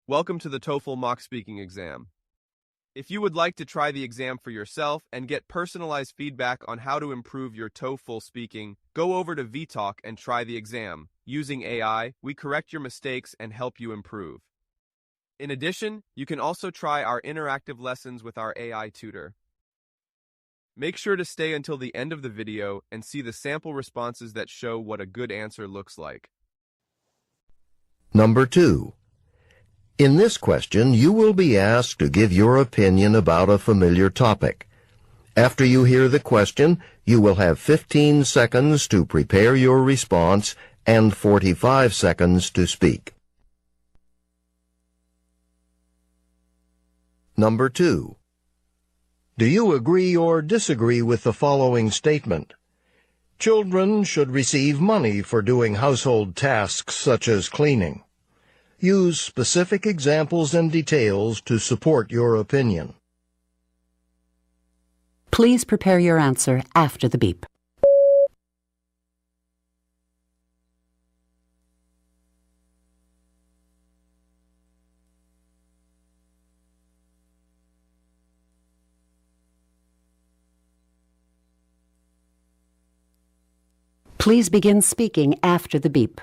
Welcome to the TOEFL mock speaking exam. If you would like to try the exam for yourself and get personalized feedback on how to improve your TOEFL speaking, go over to Vtalk and try the exam. Using AI, we correct your mistakes and help you improve. In addition, you can also try our interactive lessons with our AI tutor. Make sure to stay until the end of the video and see the sample responses that show what a good answer looks like. Number 2. In this question, you will be asked to give your opinion about a familiar topic. After you hear the question, you will have 15 seconds to prepare your response and 45 seconds to speak. Number 2. Do you agree or disagree with the following statement? Children should receive money for doing household tasks such as cleaning. Use specific examples and details to support your opinion. Please prepare your answer after the beep. Please begin speaking after the beep.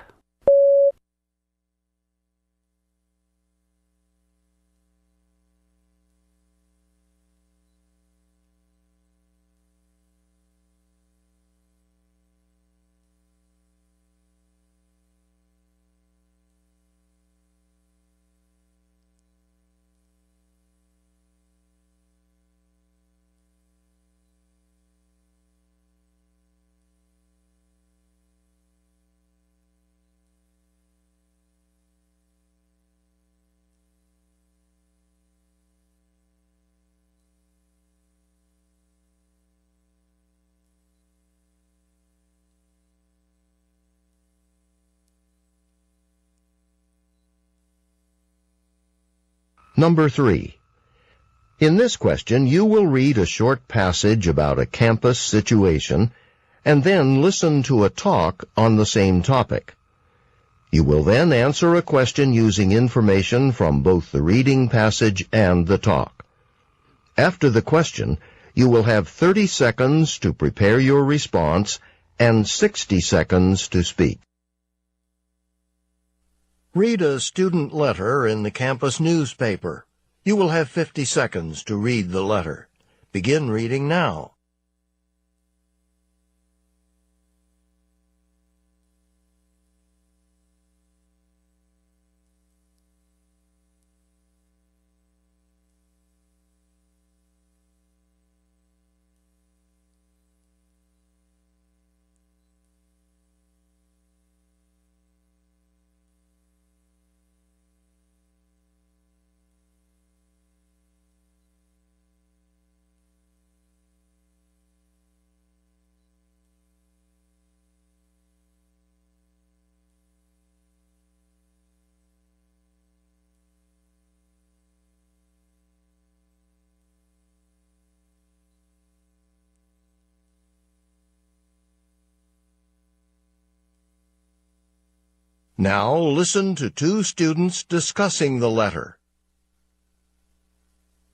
Number 3. In this question, you will read a short passage about a campus situation and then listen to a talk on the same topic. You will then answer a question using information from both the reading passage and the talk. After the question, you will have 30 seconds to prepare your response and 60 seconds to speak. Read a student letter in the campus newspaper. You will have 50 seconds to read the letter. Begin reading now. Now listen to two students discussing the letter.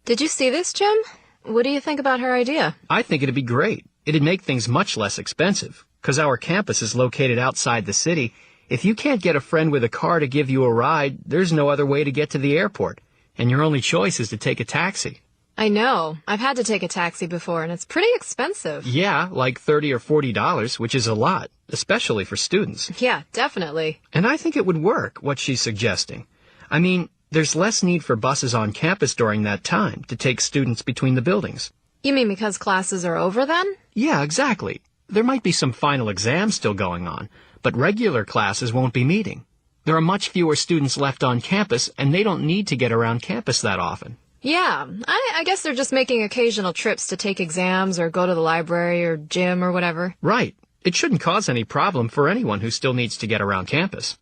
Did you see this, Jim? What do you think about her idea? I think it'd be great. It'd make things much less expensive. 'Cause our campus is located outside the city, if you can't get a friend with a car to give you a ride, there's no other way to get to the airport. And your only choice is to take a taxi. I know. I've had to take a taxi before, and it's pretty expensive. Yeah, like $30 or $40, which is a lot, especially for students. Yeah, definitely. And I think it would work, what she's suggesting. I mean, there's less need for buses on campus during that time to take students between the buildings. You mean because classes are over then? Yeah, exactly. There might be some final exams still going on, but regular classes won't be meeting. There are much fewer students left on campus, and they don't need to get around campus that often. Yeah, I guess they're just making occasional trips to take exams or go to the library or gym or whatever. Right. It shouldn't cause any problem for anyone who still needs to get around campus.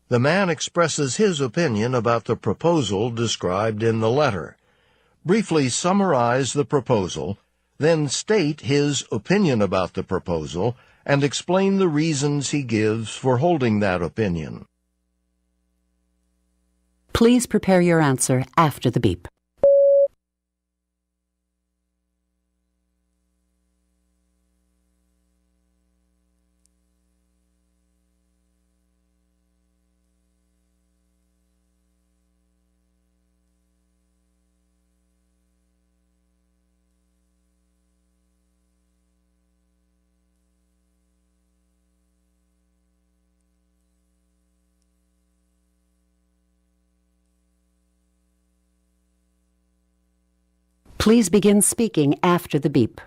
The man expresses his opinion about the proposal described in the letter. Briefly summarize the proposal, then state his opinion about the proposal, and explain the reasons he gives for holding that opinion. Please prepare your answer after the beep. Please begin speaking after the beep.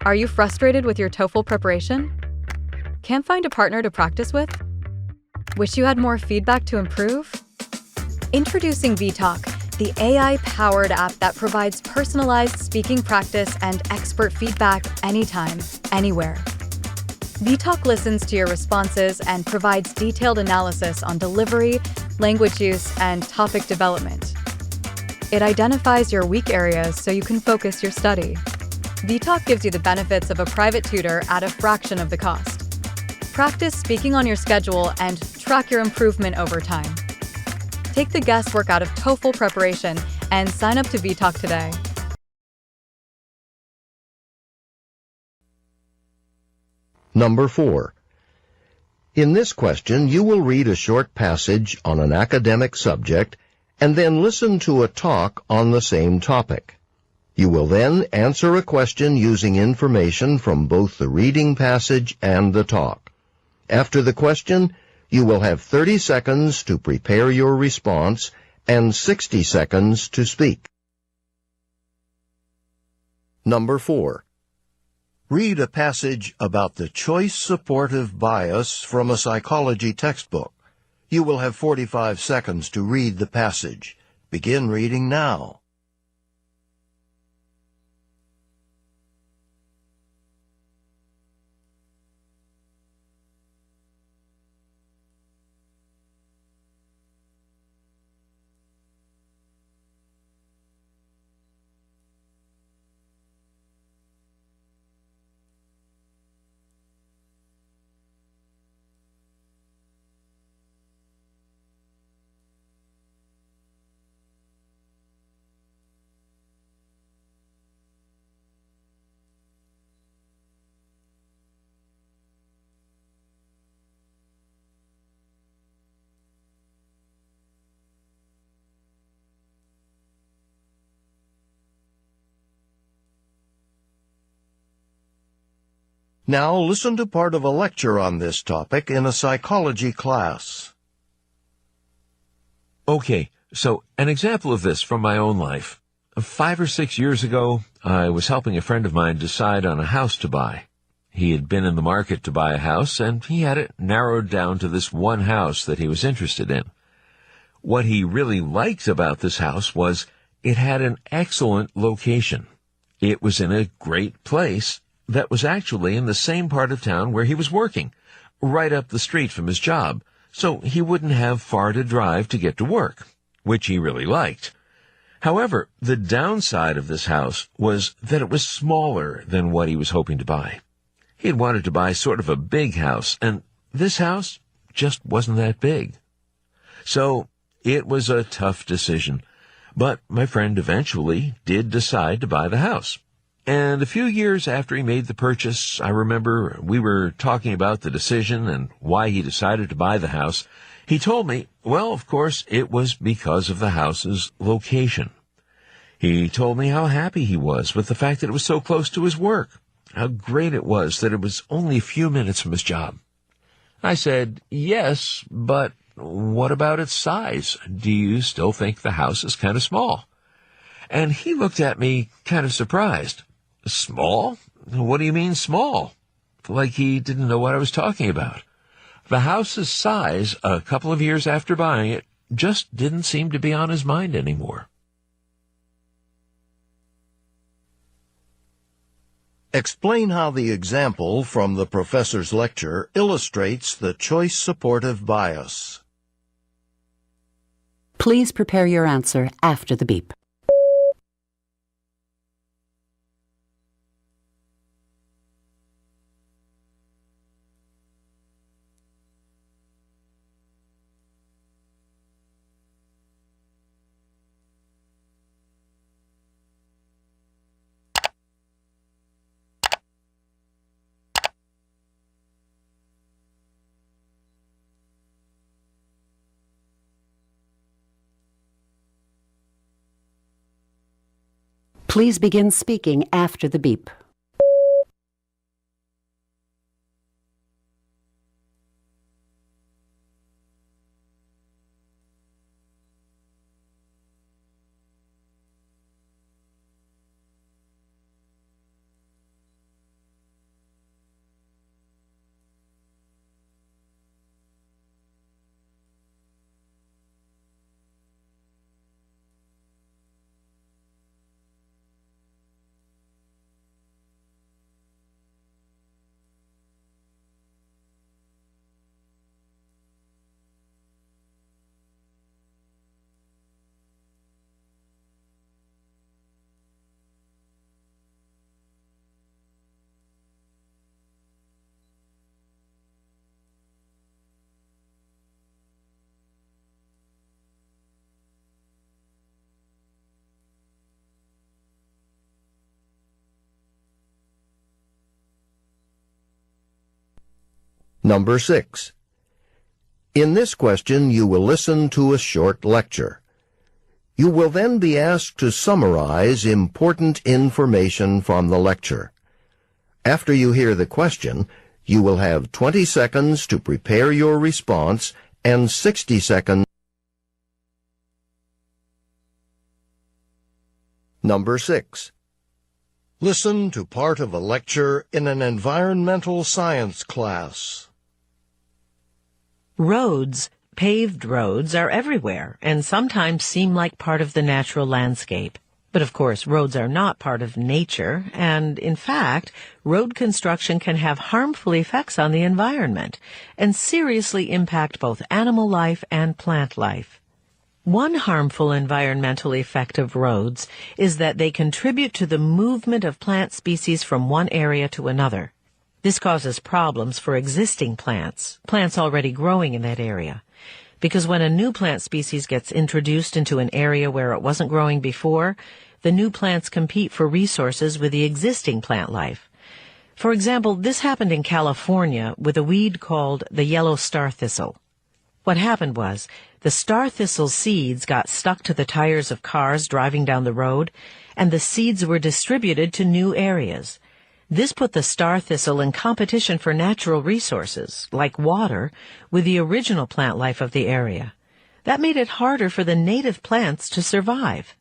Are you frustrated with your TOEFL preparation? Can't find a partner to practice with? Wish you had more feedback to improve? Introducing Vtalk, the AI-powered app that provides personalized speaking practice and expert feedback anytime, anywhere. Vtalk listens to your responses and provides detailed analysis on delivery, language use, and topic development. It identifies your weak areas so you can focus your study. Vtalk gives you the benefits of a private tutor at a fraction of the cost. Practice speaking on your schedule and track your improvement over time. Take the guesswork out of TOEFL preparation and sign up to Vtalk today. Number 4. In this question, you will read a short passage on an academic subject and then listen to a talk on the same topic. You will then answer a question using information from both the reading passage and the talk. After the question, you will have 30 seconds to prepare your response and 60 seconds to speak. Number 4. Read a passage about the choice supportive bias from a psychology textbook. You will have 45 seconds to read the passage. Begin reading now. Now listen to part of a lecture on this topic in a psychology class. Okay, so an example of this from my own life. 5 or 6 years ago, I was helping a friend of mine decide on a house to buy. He had been in the market to buy a house, and he had it narrowed down to this one house that he was interested in. What he really liked about this house was it had an excellent location. It was in a great place that was actually in the same part of town where he was working, right up the street from his job, so he wouldn't have far to drive to get to work, which he really liked. However, the downside of this house was that it was smaller than what he was hoping to buy. He had wanted to buy sort of a big house, and this house just wasn't that big. So it was a tough decision, but my friend eventually did decide to buy the house. And a few years after he made the purchase, I remember we were talking about the decision and why he decided to buy the house. He told me, well, of course, it was because of the house's location. He told me how happy he was with the fact that it was so close to his work, how great it was that it was only a few minutes from his job. I said, yes, but what about its size? Do you still think the house is kind of small? And he looked at me kind of surprised. Small? What do you mean small? Like he didn't know what I was talking about. The house's size, a couple of years after buying it, just didn't seem to be on his mind anymore. Explain how the example from the professor's lecture illustrates the choice supportive bias. Please prepare your answer after the beep. Please begin speaking after the beep. Number 6. In this question, you will listen to a short lecture. You will then be asked to summarize important information from the lecture. After you hear the question, you will have 20 seconds to prepare your response and 60 seconds. Number 6. Listen to part of a lecture in an environmental science class. Roads, paved roads, are everywhere and sometimes seem like part of the natural landscape. But of course, roads are not part of nature, and in fact, road construction can have harmful effects on the environment and seriously impact both animal life and plant life. One harmful environmental effect of roads is that they contribute to the movement of plant species from one area to another. This causes problems for existing plants already growing in that area. Because when a new plant species gets introduced into an area where it wasn't growing before, the new plants compete for resources with the existing plant life. For example, this happened in California with a weed called the yellow star thistle. What happened was, the star thistle seeds got stuck to the tires of cars driving down the road, and the seeds were distributed to new areas. This put the star thistle in competition for natural resources, like water, with the original plant life of the area. That made it harder for the native plants to survive.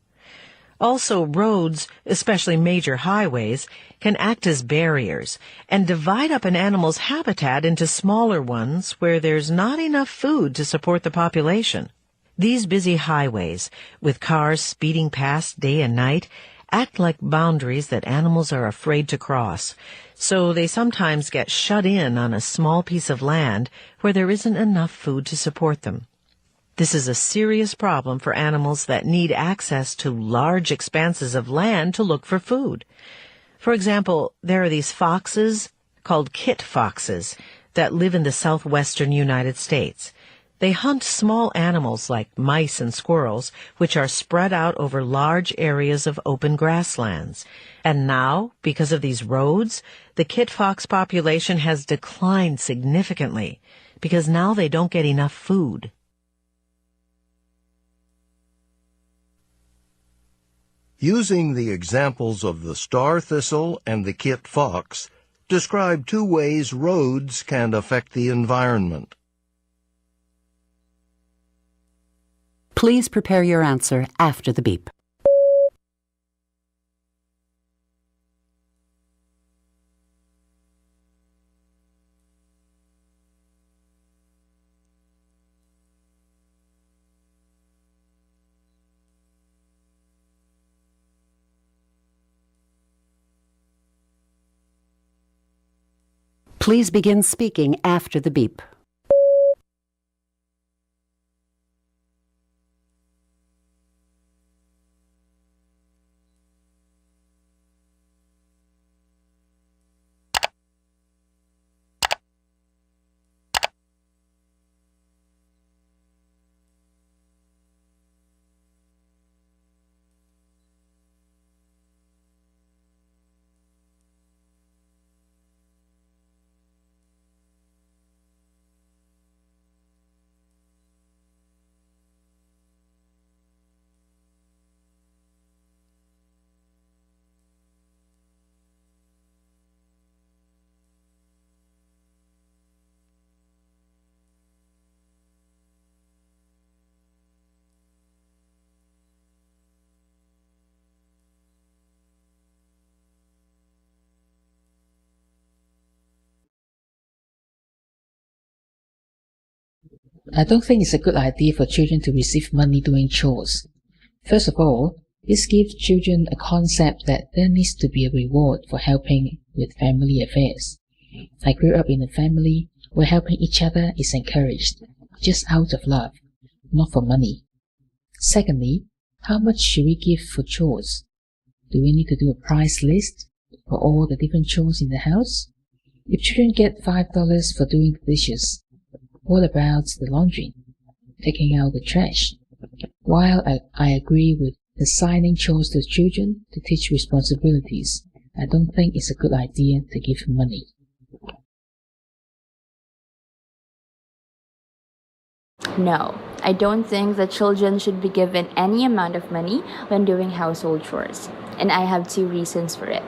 Also, roads, especially major highways, can act as barriers and divide up an animal's habitat into smaller ones where there's not enough food to support the population. These busy highways, with cars speeding past day and night, act like boundaries that animals are afraid to cross, so they sometimes get shut in on a small piece of land where there isn't enough food to support them. This is a serious problem for animals that need access to large expanses of land to look for food. For example, there are these foxes called kit foxes that live in the southwestern United States. They hunt small animals like mice and squirrels, which are spread out over large areas of open grasslands. And now, because of these roads, the kit fox population has declined significantly, because now they don't get enough food. Using the examples of the star thistle and the kit fox, describe 2 ways roads can affect the environment. Please prepare your answer after the beep. Please begin speaking after the beep. I don't think it's a good idea for children to receive money doing chores. First of all, this gives children a concept that there needs to be a reward for helping with family affairs. I grew up in a family where helping each other is encouraged, just out of love, not for money. Secondly, how much should we give for chores? Do we need to do a price list for all the different chores in the house? If children get $5 for doing the dishes, what about the laundry, taking out the trash? While I agree with assigning chores to children to teach responsibilities, I don't think it's a good idea to give money. No, I don't think that children should be given any amount of money when doing household chores, and I have 2 reasons for it.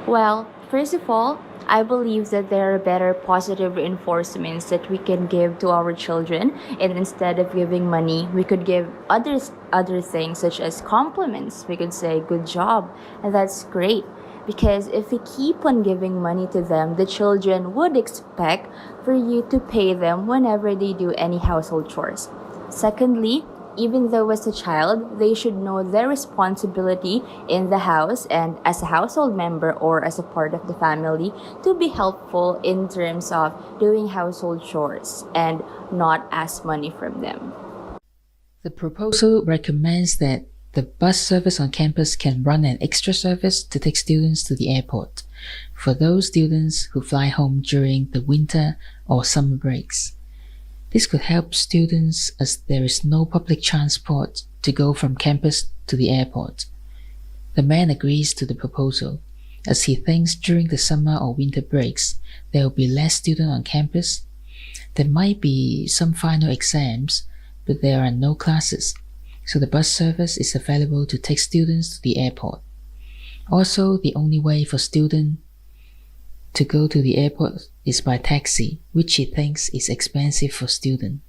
Well, first of all, I believe that there are better positive reinforcements that we can give to our children, and instead of giving money, we could give other things such as compliments. We could say good job, and that's great. Because if we keep on giving money to them, the children would expect for you to pay them whenever they do any household chores. Secondly, even though as a child, they should know their responsibility in the house and as a household member or as a part of the family to be helpful in terms of doing household chores and not ask money from them. The proposal recommends that the bus service on campus can run an extra service to take students to the airport for those students who fly home during the winter or summer breaks. This could help students as there is no public transport to go from campus to the airport. The man agrees to the proposal as he thinks during the summer or winter breaks there will be less students on campus. There might be some final exams, but there are no classes, so the bus service is available to take students to the airport. Also, the only way for students to go to the airport is by taxi, which he thinks is expensive for students.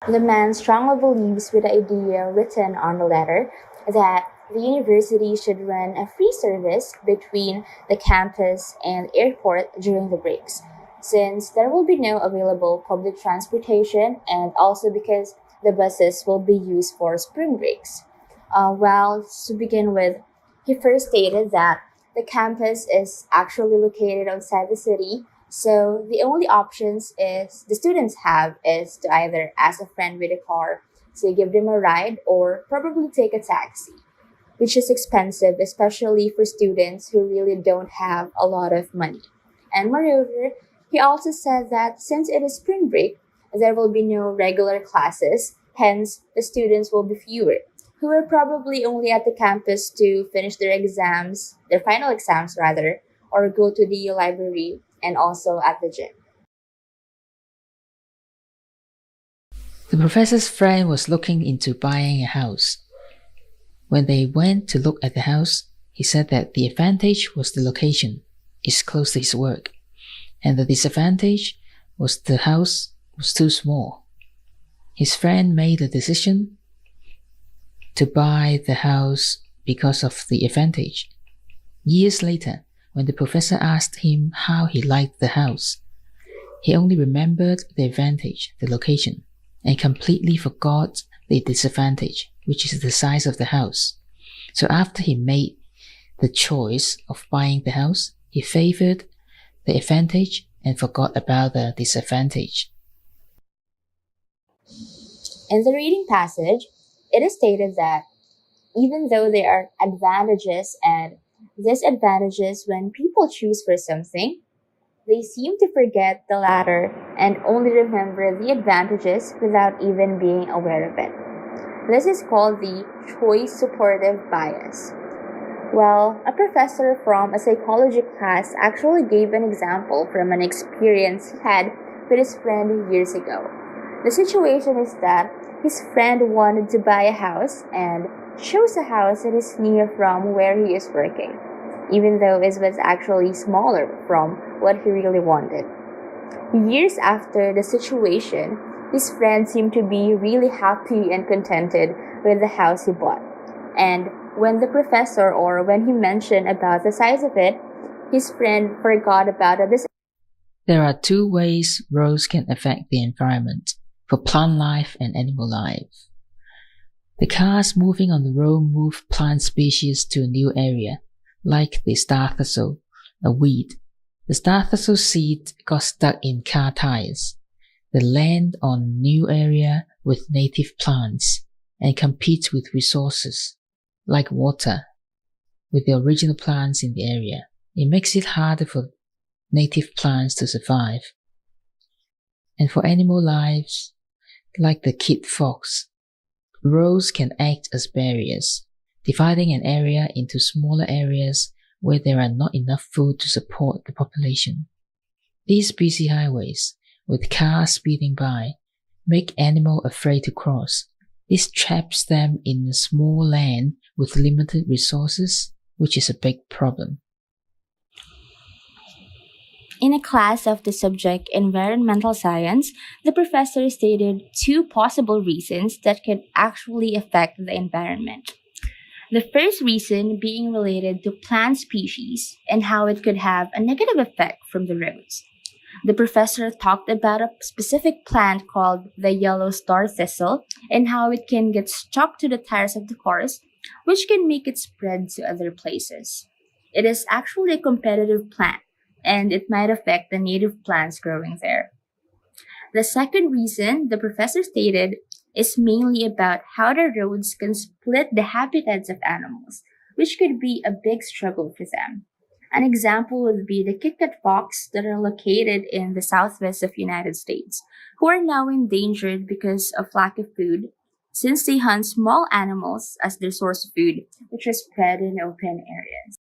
The man strongly believes with the idea written on the letter that the university should run a free service between the campus and airport during the breaks, since there will be no available public transportation and also because the buses will be used for spring breaks. Well, to begin with, he first stated that the campus is actually located outside the city, so the only options is the students have is to either ask a friend with a car to give them a ride or probably take a taxi, which is expensive, especially for students who really don't have a lot of money. And moreover, he also said that since it is spring break, There will be no regular classes, hence the students will be fewer, who are probably only at the campus to finish their final exams rather, or go to the library and also at the gym. The professor's friend was looking into buying a house. When they went to look at the house, he said that the advantage was the location, it's close to his work, and the disadvantage was the house was too small. His friend made the decision to buy the house because of the advantage. Years later, when the professor asked him how he liked the house, he only remembered the advantage, the location, and completely forgot the disadvantage, which is the size of the house. So after he made the choice of buying the house, he favored the advantage and forgot about the disadvantage. In the reading passage, it is stated that even though there are advantages and disadvantages when people choose for something, they seem to forget the latter and only remember the advantages without even being aware of it. This is called the choice supportive bias. Well, a professor from a psychology class actually gave an example from an experience he had with his friend years ago. The situation is that his friend wanted to buy a house and chose a house that is near from where he is working, even though it was actually smaller from what he really wanted. Years after the situation, his friend seemed to be really happy and contented with the house he bought. And when the professor or when he mentioned about the size of it, his friend forgot about it. There are two ways roads can affect the environment for plant life and animal life. The cars moving on the road move plant species to a new area, like the star thistle, a weed. The star thistle seed got stuck in car tires. They land on new area with native plants and compete with resources, like water, with the original plants in the area. It makes it harder for native plants to survive. And for animal lives, like the kid fox, roads can act as barriers, dividing an area into smaller areas where there are not enough food to support the population. These busy highways, with cars speeding by, make animals afraid to cross. This traps them in a small land with limited resources, which is a big problem. In a class of the subject environmental science, the professor stated two possible reasons that could actually affect the environment. The first reason being related to plant species and how it could have a negative effect from the roads. The professor talked about a specific plant called the yellow star thistle and how it can get stuck to the tires of the cars, which can make it spread to other places. It is actually a competitive plant, and it might affect the native plants growing there. The second reason the professor stated is mainly about how the roads can split the habitats of animals, which could be a big struggle for them. An example would be the kit-kat fox that are located in the southwest of United States, who are now endangered because of lack of food, since they hunt small animals as their source of food, which are spread in open areas.